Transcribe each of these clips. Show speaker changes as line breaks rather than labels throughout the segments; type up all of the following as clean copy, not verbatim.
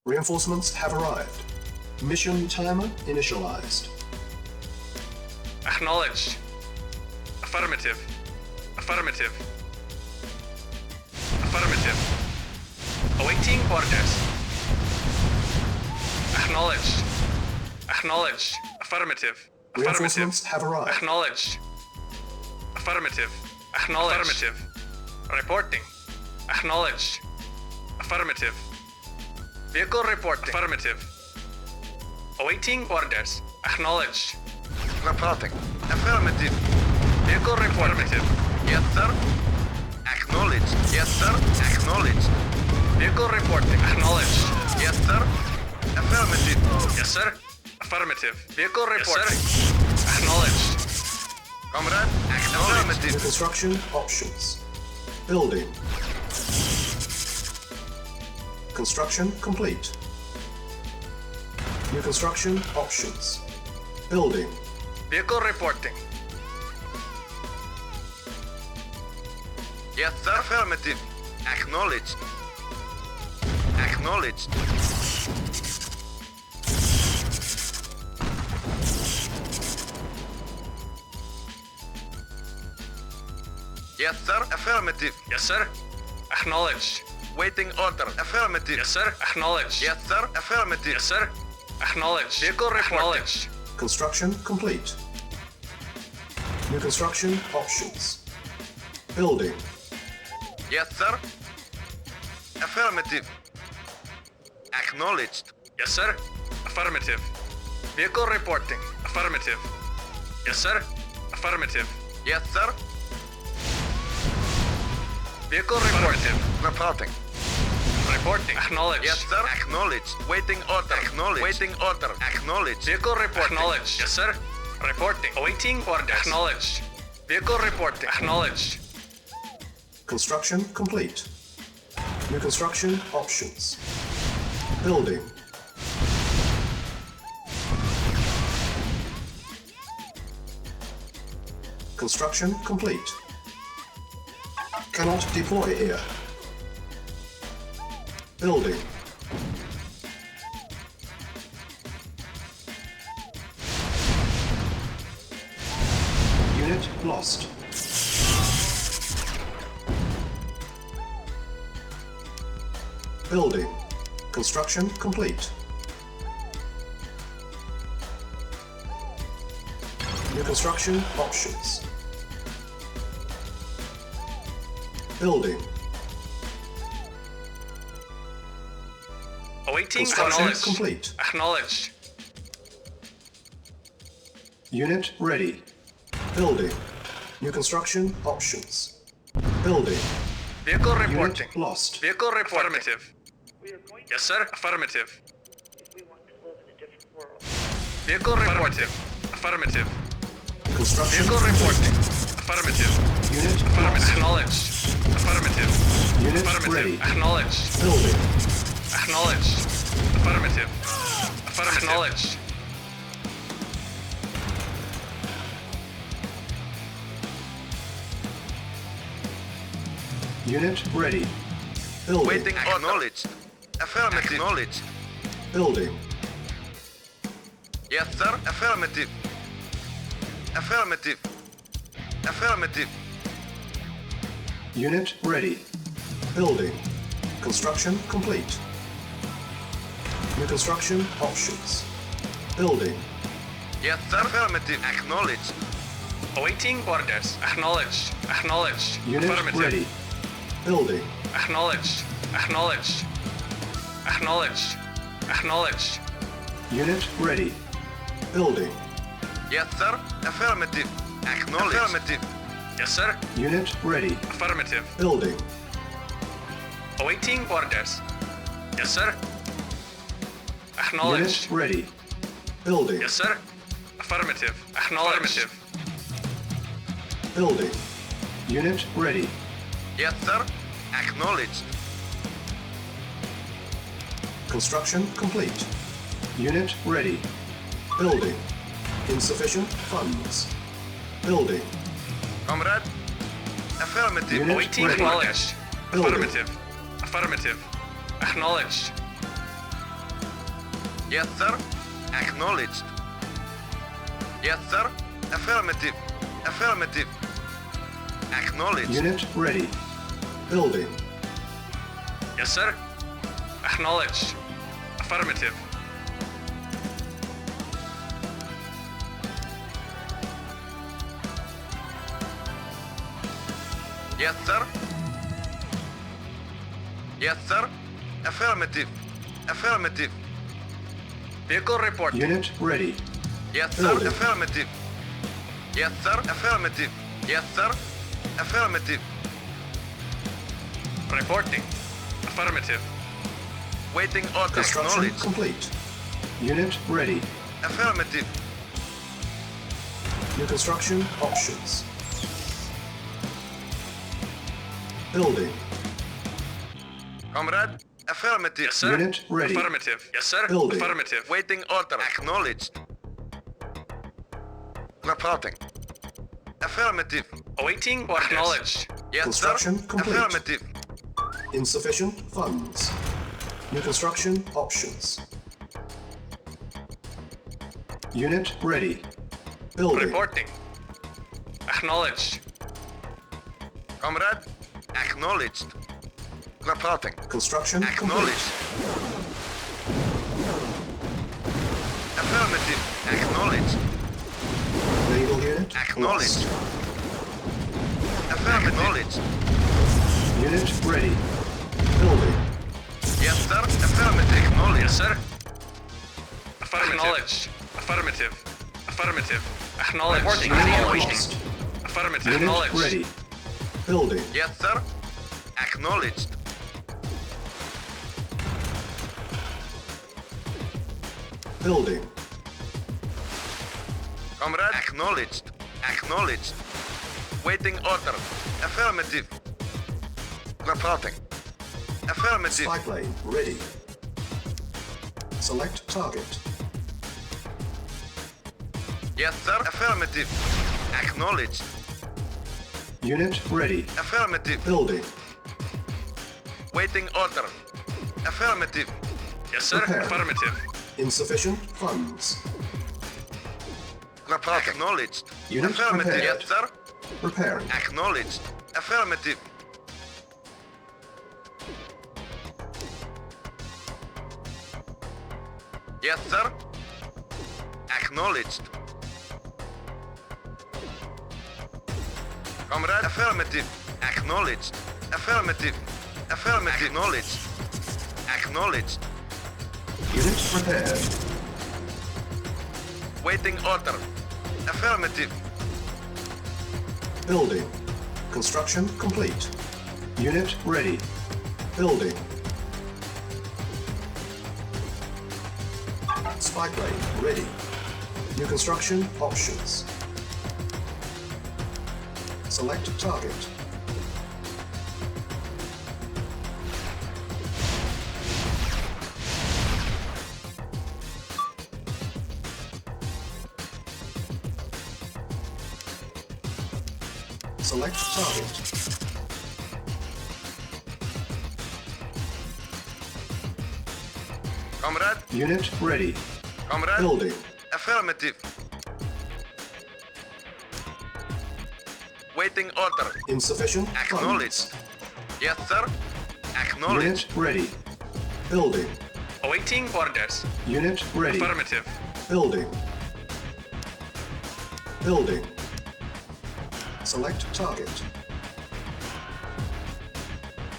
Reinforcements have arrived. Mission timer initialized.
Acknowledged. Affirmative. Affirmative. Affirmative. Awaiting orders. Acknowledged. Acknowledged. Affirmative. Affirmative.
Reinforcements have arrived.
Acknowledged. Affirmative. Acknowledged. Affirmative. Reporting. Acknowledged. Affirmative. Vehicle reporting. Affirmative. Awaiting orders. Acknowledged.
Reporting. Affirmative.
Vehicle reporting. Affirmative.
Yes, sir. Acknowledged. Yes, sir. Acknowledged.
Vehicle reporting. Acknowledged.
Yes, sir. Affirmative.
Yes, sir. Affirmative. Vehicle reporting. Acknowledged.
Comrade,
New
affirmative.
construction options. Building. Construction complete. New construction options. Building.
Vehicle reporting.
Yes, sir. Affirmative. Acknowledged. Acknowledged. Yes, sir. Affirmative.
Yes, sir. Acknowledged.
Waiting order. Affirmative.
Yes, sir. Acknowledged.
Yes, sir. Affirmative.
Yes, sir. Acknowledged. Vehicle reporting. Acknowledged.
Construction complete. New construction options. Building.
Yes, sir. Affirmative. Acknowledged.
Yes, sir. Affirmative. Vehicle reporting. Affirmative. Yes, sir. Affirmative.
Yes, sir.
Vehicle reporting.
Reporting.
Reporting. Acknowledged.
Yes, sir. Acknowledged. Waiting order. Acknowledged. Waiting order. Acknowledged.
Vehicle reporting. Acknowledged. Yes, sir. Reporting. Awaiting orders. Acknowledged. Vehicle reporting. Acknowledged.
Construction complete. New construction options. Building. Construction complete. Cannot deploy here. Building. Unit lost. Building. Construction complete. New construction options. Building.
Awaiting
Construction
acknowledged.
complete.
Acknowledged.
Unit ready. Building. New construction options. Building.
Vehicle reporting.
Unit lost.
Vehicle reporting. Affirmative.
We are going
Yes, sir. Affirmative.
if we want to live in a different world.
Vehicle reporting. Affirmative.
Construction
Vehicle reporting. Affirmative.
Unit
Affirmative.
lost.
Acknowledged. Affirmative.
Unit
Affirmative.
ready.
Acknowledged.
Building.
Acknowledged. Affirmative. Affirmative. Acknowledged.
Unit ready. Building.
Waiting order. Acknowledged. Affirmative. Acknowledged.
Building.
Yes, sir. Affirmative. Affirmative. Affirmative.
Unit ready. Building. Construction complete. New construction options. Building.
Yes, sir. Affirmative. Acknowledged.
Awaiting orders. Acknowledged. Acknowledged.
Unit
Affirmative.
ready. Building.
Acknowledged. Acknowledged. Acknowledged. Acknowledged.
Unit ready. Building.
Yes, sir. Affirmative. Acknowledged. Affirmative.
Yes, sir.
Unit ready.
Affirmative.
Building.
Awaiting orders. Yes, sir.
Unit
Acknowledged.
ready. Building.
Yes, sir. Affirmative. Acknowledged.
Building. Unit ready.
Yes, sir. Acknowledged.
Construction complete. Unit ready. Building. Insufficient funds. Building.
Comrade. Affirmative.
Unit
Awaiting
ready.
acknowledged.
Building.
Affirmative. Affirmative. Acknowledged.
Yes, sir. Acknowledged. Yes, sir. Affirmative. Affirmative. Acknowledged.
Unit ready. Building.
Yes, sir. Acknowledged. Affirmative.
Yes, sir. Yes, sir. Affirmative. Affirmative.
Vehicle reporting.
Unit ready.
Yes, sir.
Building.
Affirmative. Yes, sir. Affirmative. Yes, sir. Affirmative.
Reporting. Affirmative.
Waiting order.
Construction
Acknowledged.
complete. Unit ready.
Affirmative.
New construction options. Building.
Comrade. Affirmative.
Yes, sir.
Unit ready.
Affirmative. Yes, sir.
Building.
Affirmative.
Waiting order. Acknowledged. Reporting. Affirmative.
Awaiting orders. Acknowledged.
Yes,
Construction
sir.
complete.
Affirmative.
Insufficient funds. New construction options. Unit ready. Building.
Reporting. Acknowledged.
Comrade. Acknowledged. Reporting.
Construction
Acknowledged.
complete.
Affirmative. Acknowledged.
Naval unit
Acknowledged.
lost.
Affirmative. Acknowledged.
Unit ready. Building.
Yes, sir. Affirmative. Acknowledged.
Yes, sir. Affirmative. Acknowledged. Affirmative. Affirmative. Acknowledged.
Unit
Acknowledged.
lost.
Affirmative.
Unit
Acknowledged.
ready. Building.
Yes, sir. Acknowledged.
Building.
Comrade. Acknowledged. Acknowledged. Waiting order. Affirmative. Reporting. Affirmative.
Spy plane ready. Select target.
Yes, sir. Affirmative. Acknowledged.
Unit ready.
Affirmative.
Building.
Waiting order. Affirmative.
Yes, sir.
Prepare.
Affirmative.
Insufficient funds.
Reporting. Acknowledged.
Unit
Affirmative.
prepared.
Yes, sir.
Repairing.
Acknowledged. Affirmative. Yes, sir. Acknowledged. Comrade. Affirmative. Acknowledged. Affirmative. Affirmative. Acknowledged. Acknowledged.
Unit prepared.
Waiting order. Affirmative.
Building. Construction complete. Unit ready. Building. Spy plane ready. New construction options. Select target. Select target.
Comrade.
Unit ready.
Comrade.
Building.
Affirmative. Waiting order.
Insufficient
Acknowledged.
funds.
Yes, sir. Acknowledged.
Unit ready. Building.
Awaiting orders.
Unit ready.
Affirmative.
Building. Building. Select target.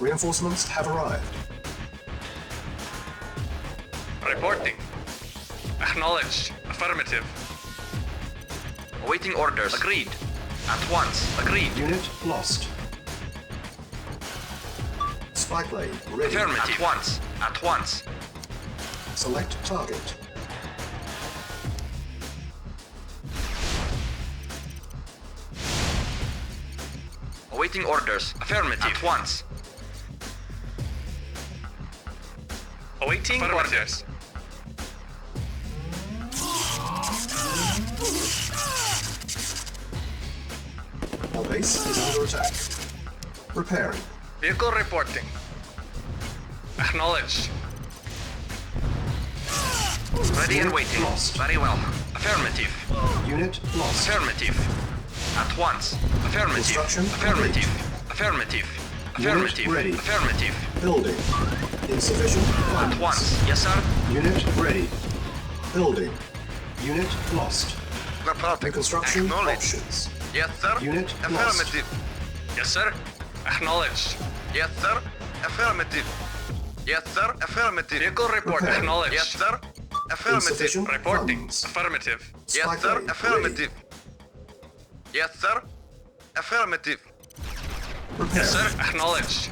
Reinforcements have arrived.
Reporting. Acknowledged. Affirmative.
Awaiting orders. Agreed. At once. Agreed.
Unit lost. Spy plane ready.
Affirmative. At once. At once.
Select target.
Awaiting orders. Affirmative. At once.
Awaiting orders.
Our base is under attack. Repairing.
Vehicle reporting. Acknowledged.
Ready and
Unit
waiting.
lost.
Very well. Affirmative.
Unit lost.
Affirmative. At once. Affirmative.
Construction
Affirmative. Affirmative. Affirmative.
ready.
Affirmative.
Building. Insufficient funds.
At once. Yes, sir.
Unit ready. Building. Unit lost.
Reporting.
Construction
Acknowledged.
options.
Yes, sir.
Unit lost.
Affirmative.
Yes, sir. Acknowledged.
Yes, sir. Affirmative. Yes, sir. Affirmative.
Vehicle report.
Repair.
Acknowledged.
Yes, sir. Affirmative.
Insufficient
Reporting.
funds.
Affirmative.
Yes,
Spy
sir.
plane
Affirmative. Yes, sir. Affirmative.
Repair.
Yes, sir. Acknowledged.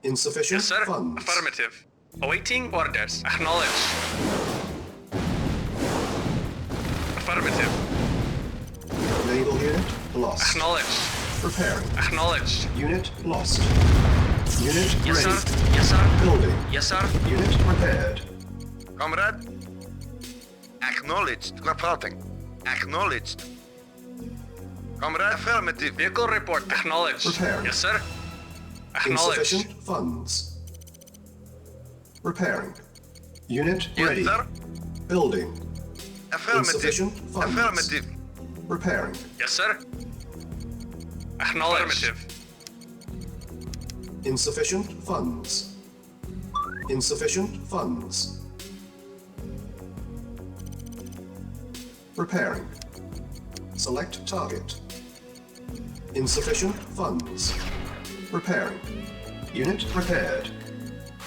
Insufficient
Yes, sir.
funds.
Affirmative. Awaiting orders. Acknowledged. Affirmative.
Naval unit lost.
Acknowledged.
Preparing.
Acknowledged.
Unit lost. Unit
Yes,
ready.
sir. Yes, sir.
Building.
Yes, sir.
Unit repaired.
Comrade. Acknowledged. Reporting. Acknowledged. Comrade. Affirmative.
Vehicle report. Acknowledged.
Repairing.
Yes, sir. Acknowledged.
Insufficient funds. Repairing. Unit
Yes,
ready.
sir.
Building.
Affirmative.
Insufficient funds.
Affirmative.
Repairing.
Yes, sir. Acknowledged. Affirmative.
Insufficient funds. Insufficient funds. Repairing. Select target. Insufficient funds. Repairing. Unit repaired.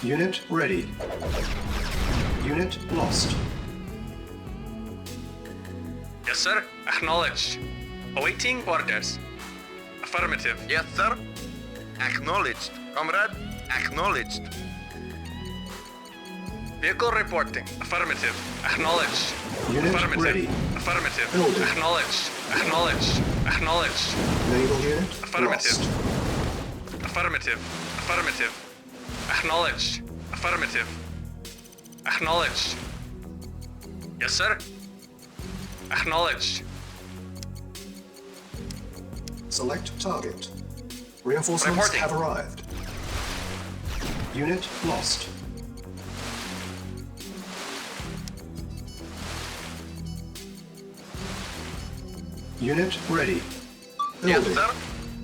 Unit ready. Unit lost.
Yes, sir. Acknowledged. Awaiting orders. Affirmative.
Yes, sir. Acknowledged. Comrade. Acknowledged.
Vehicle reporting. Affirmative. Acknowledged.
Unit
Affirmative.
ready.
Affirmative.
Building.
Acknowledged. Acknowledged. Acknowledged.
Naval unit
Affirmative.
lost.
Affirmative. Affirmative. Acknowledged. Affirmative. Acknowledged. Yes, sir. Acknowledged.
Select target. Reinforcements
Reporting.
have arrived. Unit lost. Unit ready.
Yes,
Building.
sir.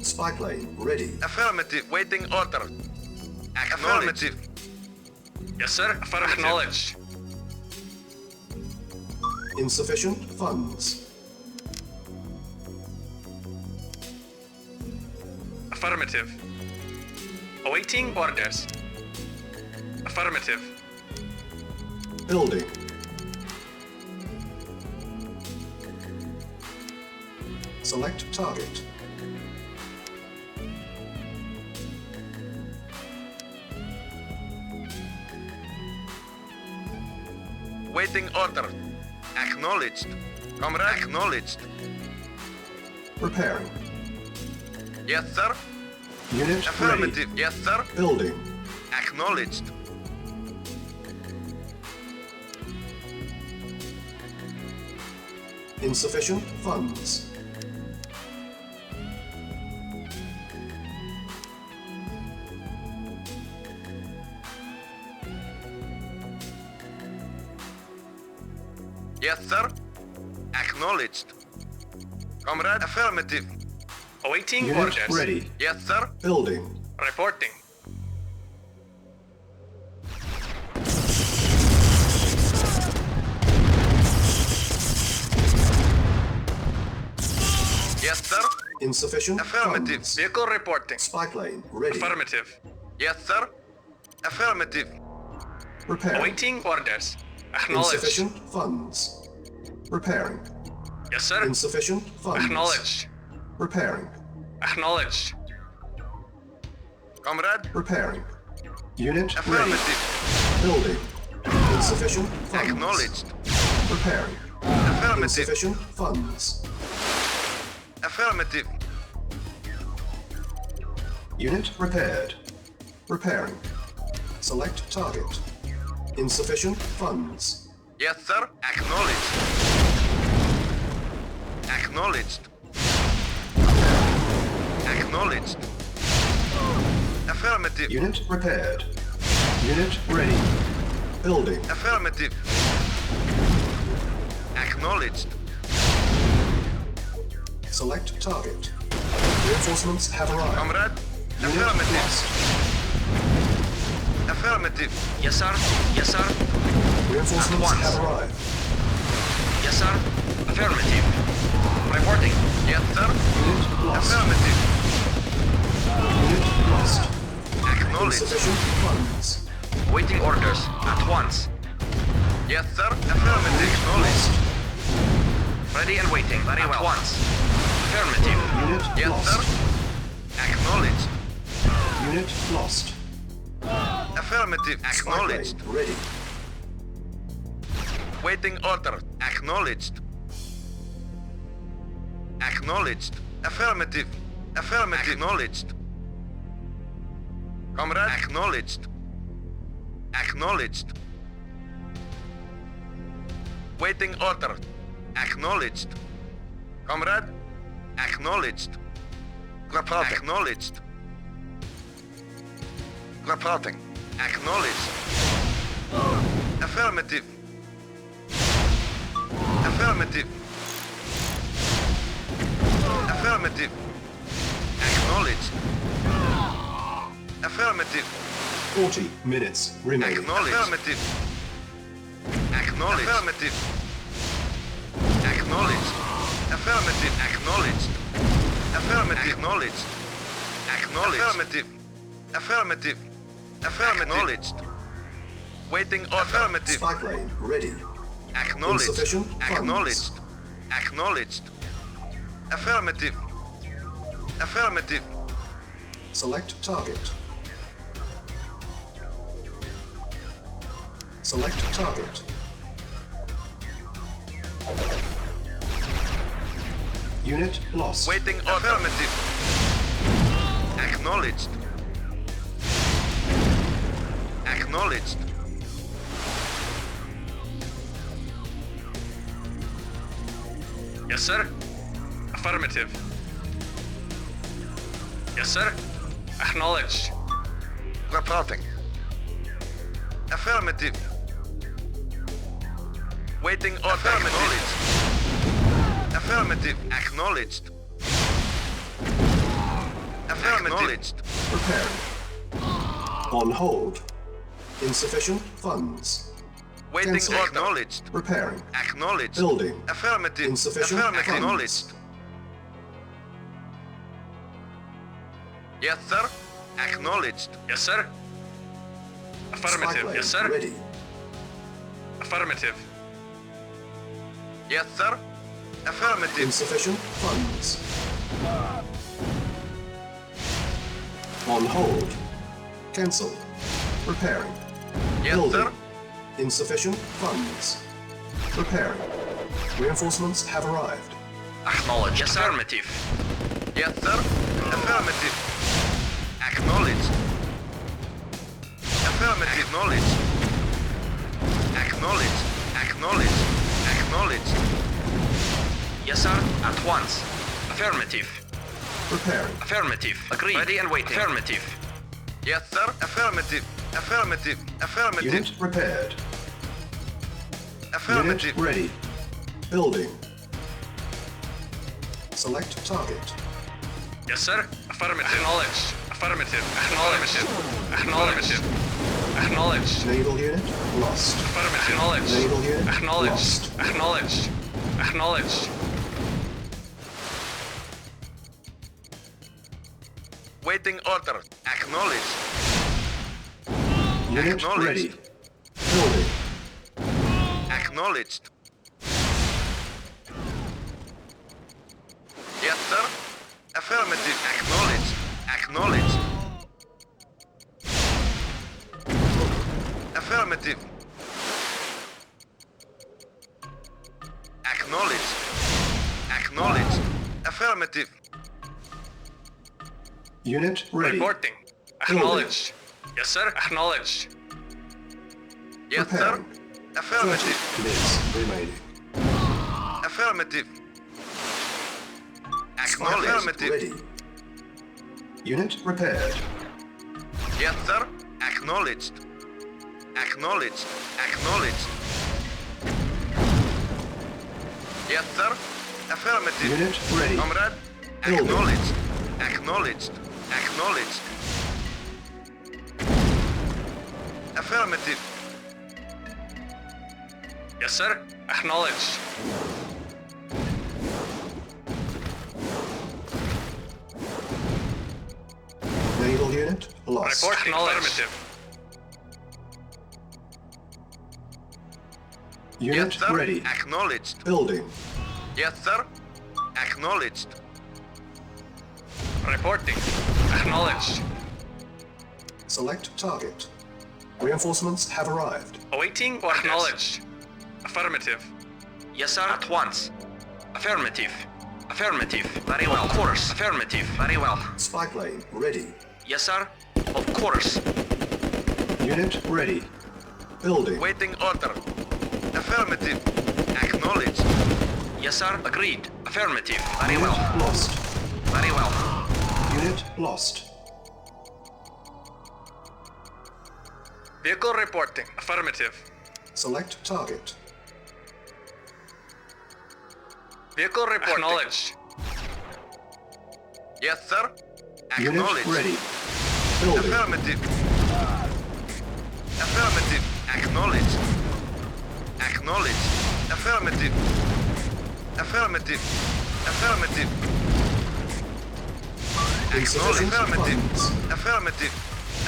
Spy plane ready.
Affirmative. Waiting order. Affirmative.
Yes, sir. Affirmative. Acknowledged.
Insufficient funds.
Affirmative. Awaiting orders. Affirmative.
Building. Select target.
Waiting order. Acknowledged. Comrade. Acknowledged.
Repairing.
Yes, sir.
Unit
Affirmative.
ready.
Yes, sir.
Building.
Acknowledged.
Insufficient funds.
Yes, sir. Acknowledged. Comrade. Affirmative.
Awaiting
Unit
orders.
ready.
Yes, sir.
Building.
Reporting.
Yes, sir.
Insufficient
Affirmative.
funds.
Vehicle reporting.
Spy plane ready.
Affirmative.
Yes, sir. Affirmative.
Repairing.
Awaiting orders. Acknowledged.
Insufficient funds. Repairing.
Yes, sir.
Insufficient funds.
Acknowledged.
Repairing.
Acknowledged.
Comrade.
Repairing. Unit ready.
Affirmative.
Building. Insufficient funds.
Acknowledged.
Repairing.
Affirmative.
Insufficient funds.
Affirmative.
Unit repaired. Repairing. Select target. Insufficient funds.
Yes, sir. Acknowledged. Acknowledged. Acknowledged. Affirmative.
Unit repaired. Unit ready. Building.
Affirmative. Acknowledged.
Select target. Reinforcements have arrived.
Comrade.
Unit
Affirmative.
lost.
Affirmative.
Yes, sir. Yes, sir.
Reinforcements
At once.
have arrived.
Yes, sir. Affirmative. Reporting.
Yes, sir.
Unit lost.
Affirmative.
Unit lost.
Acknowledged.
Insufficient funds.
Waiting orders. At once.
Yes, sir. Affirmative. Acknowledged.
Ready and waiting. Very well. At once. Affirmative.
Unit
Yes,
lost.
sir. Acknowledged.
Unit lost.
Affirmative.
Spy
Acknowledged.
plane ready.
Waiting order. Acknowledged. Acknowledged. Affirmative. Affirmative. Acknowledged. Comrade. Acknowledged. Acknowledged. Waiting order. Acknowledged. Comrade. Acknowledged. Reporting. Acknowledged. Reporting. Acknowledged. Affirmative. Affirmative. Affirmative. Acknowledged. Affirmative.
40 minutes remaining.
Acknowledged. Affirmative. Acknowledged. Affirmative. Acknowledged. Affirmative. Acknowledged. Affirmative. Acknowledged. Acknowledged. Affirmative. Affirmative. Affirmative. Acknowledged. Waiting order. Affirmative.
Spy plane ready.
Acknowledged.
Insufficient funds.
Acknowledged. Acknowledged. Affirmative. Affirmative.
Select target. Select target. Unit lost.
Waiting order. Affirmative. Acknowledged. Acknowledged.
Yes, sir. Affirmative. Yes, sir. Acknowledged.
Reporting. Affirmative. Waiting order. Affirmative. Affirmative. Acknowledged. Affirmative. Acknowledged.
Preparing. On hold. Insufficient funds.
Waiting
Cancel.
order. Acknowledged.
Repairing.
Acknowledged.
Building.
Affirmative.
Insufficient
Affirmative.
funds.
Acknowledged. Yes, sir. Acknowledged.
Yes, sir.
Spy
Affirmative.
plane
Yes, sir.
ready.
Affirmative.
Yes, sir. Affirmative.
Insufficient funds. On hold. Cancelled. Repairing.
Yes,
Building.
sir.
Insufficient funds. Repairing. Reinforcements have arrived.
Acknowledge. Yes, sir. Affirmative.
Yes, sir. Affirmative. Acknowledged. Affirmative. Acknowledged. Acknowledged. Acknowledged. Acknowledged.
Yes, sir. At once. Affirmative.
Repairing.
Affirmative. Agreed. Ready and waiting. Affirmative.
Yes, sir. Affirmative. Affirmative. Affirmative.
Unit repaired.
Affirmative.
Unit ready. Building. Select target.
Yes, sir. Affirmative. Acknowledged. Affirmative. Acknowledged. Acknowledged. Acknowledged.
Naval unit lost.
Affirmative. Acknowledged.
Naval unit
Acknowledged.
lost.
Acknowledged. Acknowledged.
Waiting order. Acknowledged.
Unit
Acknowledged.
ready. Building.
Acknowledged. Yes, sir. Affirmative. Acknowledged. Acknowledged. Affirmative. Acknowledged. Acknowledged. Affirmative.
Unit ready.
Reporting. Acknowledged. Yes, sir. Acknowledged.
Yes, sir.
Preparing. 30
Affirmative.
minutes remaining.
Affirmative.
Spy plane
Affirmative.
ready. Unit repaired.
Yes, sir. Acknowledged. Acknowledged. Acknowledged. Yes, sir. Affirmative.
Unit ready.
Comrade.
Building.
Acknowledged. Acknowledged. Acknowledged. Affirmative.
Yes, sir. Acknowledged.
Naval unit lost.
Reporting. Affirmative.
Unit
Yes, sir.
ready.
Acknowledged.
Building.
Yes, sir. Acknowledged.
Reporting. Acknowledged.
Select target. Reinforcements have arrived.
Awaiting orders. Acknowledged. Affirmative.
Yes, sir. At once. Affirmative. Affirmative. Very well. Of course. Affirmative. Very well.
Spy plane ready.
Yes, sir. Of course.
Unit ready. Building.
Waiting order. Affirmative. Acknowledged.
Yes, sir. Agreed. Affirmative. Very
Unit
well.
lost.
Very well.
Unit lost.
Vehicle reporting. Affirmative.
Select target.
Vehicle reporting. Acknowledged.
Yes, sir.
Unit
Acknowledged.
ready. Building.
Affirmative. Affirmative. Acknowledged. Acknowledged. Affirmative. Affirmative. Affirmative. Acknowledged.
Insufficient
Affirmative.
funds.
Affirmative.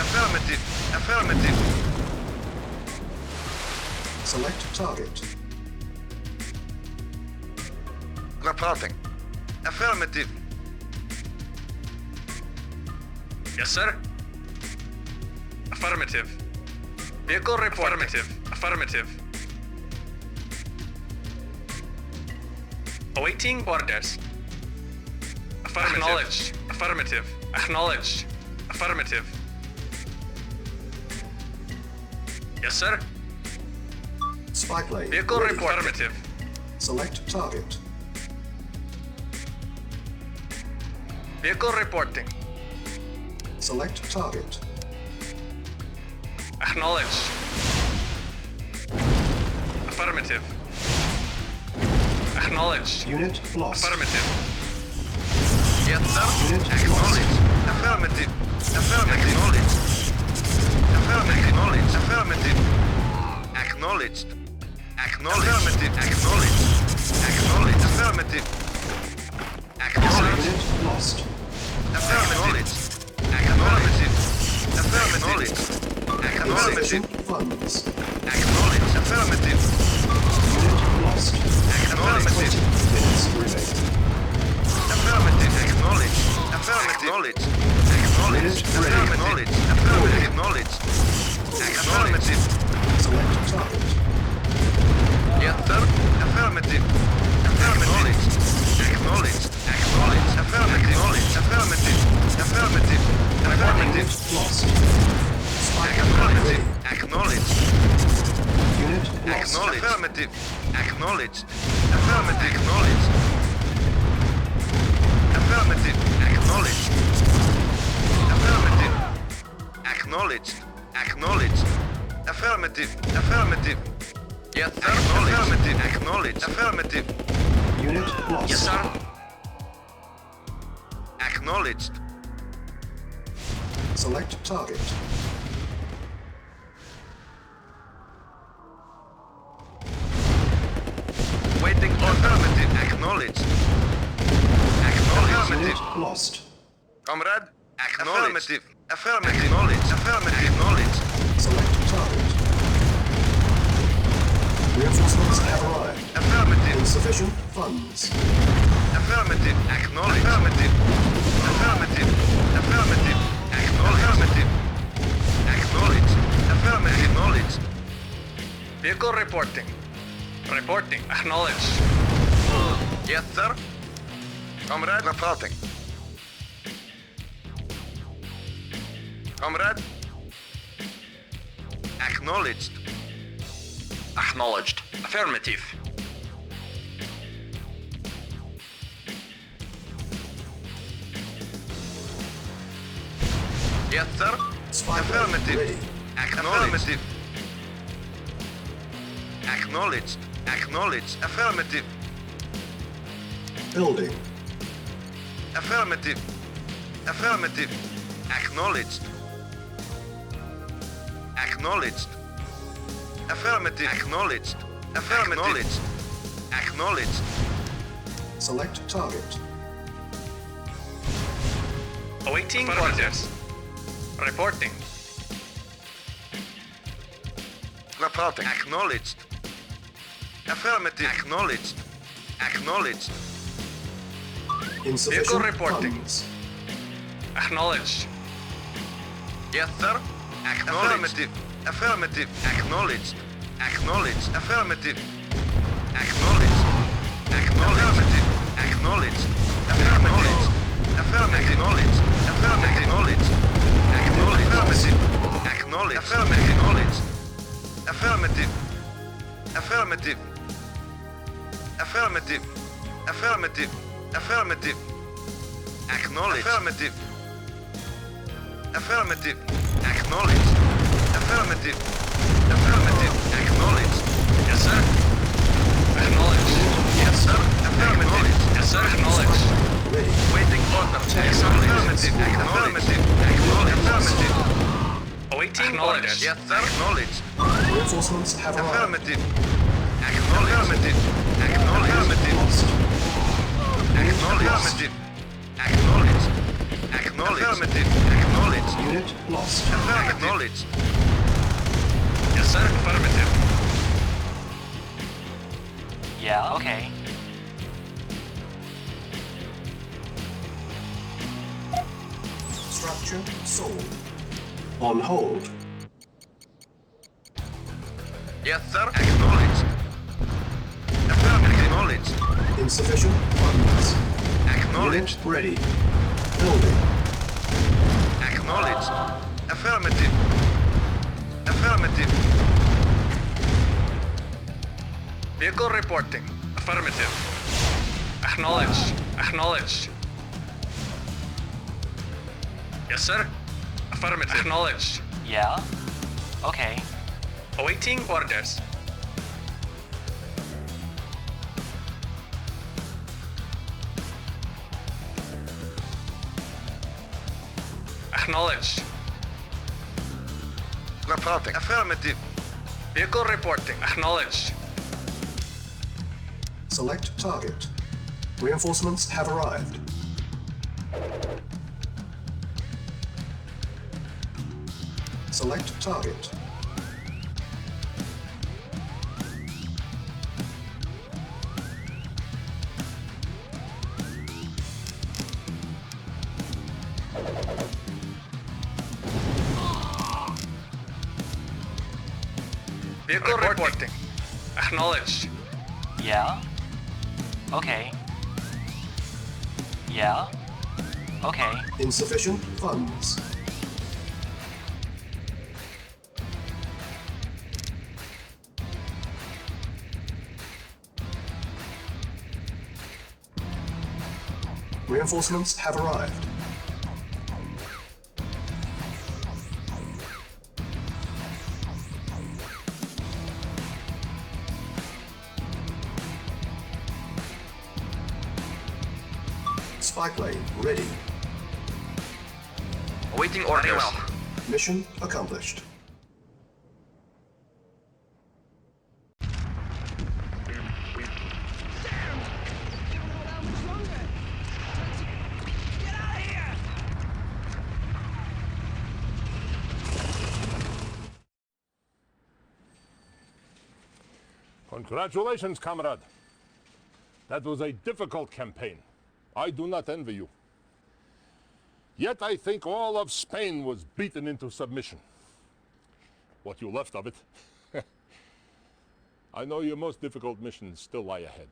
Affirmative. Affirmative.
Select target.
Reporting. Affirmative.
Yes, sir. Affirmative. Vehicle reporting. Affirmative. Affirmative. Awaiting orders. Affirmative. Acknowledged. Affirmative. Acknowledged. Affirmative. Yes, sir.
Spy plane
Vehicle
ready.
report. Affirmative.
Select target.
Vehicle reporting.
Select target.
Acknowledged. Affirmative. Acknowledged.
Unit lost.
Affirmative.
Yes, sir.
Unit
Acknowledged. Affirmative. Affirmative. Acknowledged. Affirmative. Acknowledged. Acknowledged. Affirmative. Acknowledged. Acknowledged. Affirmative. Acknowledged.
Unit lost.
Affirmative. Acknowledged. Affirmative. Acknowledged.
Insufficient funds.
Acknowledged. Affirmative.
Unit lost.
Affirmative.
20 minutes remaining.
Affirmative. Acknowledged. Affirmative. Acknowledged. Acknowledged. Affirmative. Acknowledged. Affirmative.
Select target.
Yes, sir. Affirmative. Affirmative. Acknowledged. Acknowledged. Affirmative. Affirmative. Affirmative. Affirmative.
Unit lost. Spy plane
Affirmative.
ready.
Acknowledged.
Unit lost.
Acknowledged. Affirmative. Acknowledged. Affirmative. Acknowledged. Affirmative. Acknowledged. Affirmative. Acknowledged. Acknowledged. Affirmative. Affirmative. Yes, sir. Affirmative. Acknowledged. Affirmative.
Unit lost.
Yes, sir.
Acknowledged.
Select target.
Waiting on affirmative. Acknowledged. Acknowledged.
Unit
Affirmative.
lost.
Comrade. Affirmative. Affirmative. Acknowledged. Affirmative. Acknowledged.
Select target. Reinforcements have arrived.
Affirmative.
Insufficient funds.
Affirmative. Acknowledged. Affirmative. Affirmative. Affirmative. Acknowledged. Acknowledged. Affirmative. Acknowledged.
Vehicle reporting. Reporting. Acknowledged.
Yes, sir. Comrade. Reporting. Comrade. Acknowledged.
Acknowledged. Affirmative.
Yes, sir.
Spy plane
Affirmative.
ready.
Affirmative. Acknowledged. Acknowledged. Affirmative.
Building.
Affirmative. Affirmative. Acknowledged. Acknowledged. Affirmative. Acknowledged. Affirmative. Acknowledged.
Select target.
Awaiting orders. Reporting.
Reporting. Acknowledged. Affirmative. Acknowledged. Acknowledged.
Insufficient
Vehicle reporting.
funds.
Acknowledged.
Yes, sir. Affirmative. Affirmative. Acknowledged. Acknowledged. Affirmative. Acknowledged. Acknowledged. Acknowledged. Affirmative. Affirmative. Acknowledged. Affirmative. Acknowledged. Acknowledged. Affirmative. Affirmative. Affirmative. Affirmative. Affirmative. Affirmative. Acknowledged. Affirmative. Affirmative. Acknowledged. Affirmative. Affirmative. Acknowledged.
Yes, sir. Acknowledged.
Yes, sir. Affirmative.
Yes, sir. Acknowledged.
Ready.
Waiting order. Affirmative. Affirmative. Acknowledged. Affirmative.
Awaiting orders.
Yes, sir. Acknowledged.
Reinforcements have arrived.
Affirmative. Acknowledged. Acknowledged.
Lost.
Acknowledged. Acknowledged. Acknowledged. Affirmative. Acknowledged.
Unit lost.
Acknowledged.
Yes, sir. Affirmative.
Yeah, okay.
Structure sold. On hold.
Yes, sir. Acknowledged. Affirmative. Acknowledged.
Insufficient funds.
Acknowledged.
Unit ready. Building.
Acknowledged. Affirmative. Affirmative.
Vehicle reporting. Affirmative. Acknowledged. Acknowledged. Yes, sir. Affirmative. Acknowledged.
Yeah? Okay.
Awaiting orders. Acknowledged.
Reporting. Affirmative.
Vehicle reporting. Acknowledged.
Select target. Reinforcements have arrived. Select target.
Vehicle reporting. Acknowledged.
Yeah? Okay. Yeah? Okay.
Insufficient funds. Reinforcements have arrived. Spy plane ready.
Awaiting orders.
Very well.
Mission accomplished.
Congratulations, comrade. That was a difficult campaign. I do not envy you. Yet I think all of Spain was beaten into submission. What you left of it. I know your most difficult missions still lie ahead.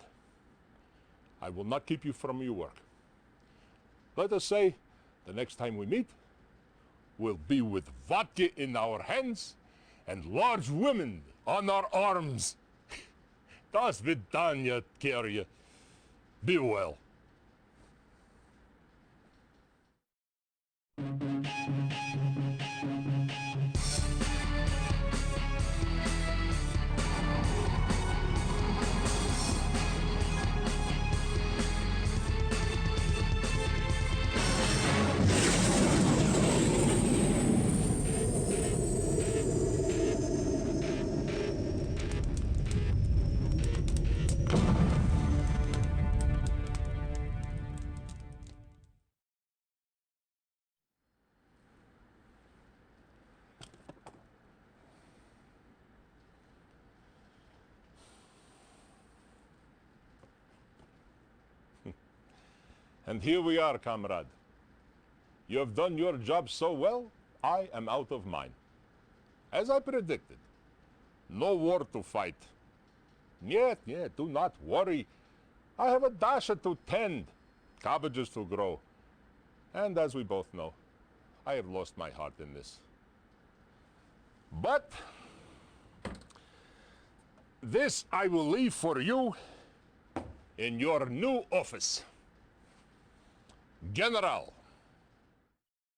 I will not keep you from your work. Let us say, the next time we meet, we'll be with vodka in our hands and large women on our arms. До свидания, Kerje. Be well. And here we are, comrade. You have done your job so well, I am out of mine. As I predicted, no war to fight. Yet, do not worry. I have a dasher to tend, cabbages to grow. And as we both know, I have lost my heart in this. But this I will leave for you in your new office. General,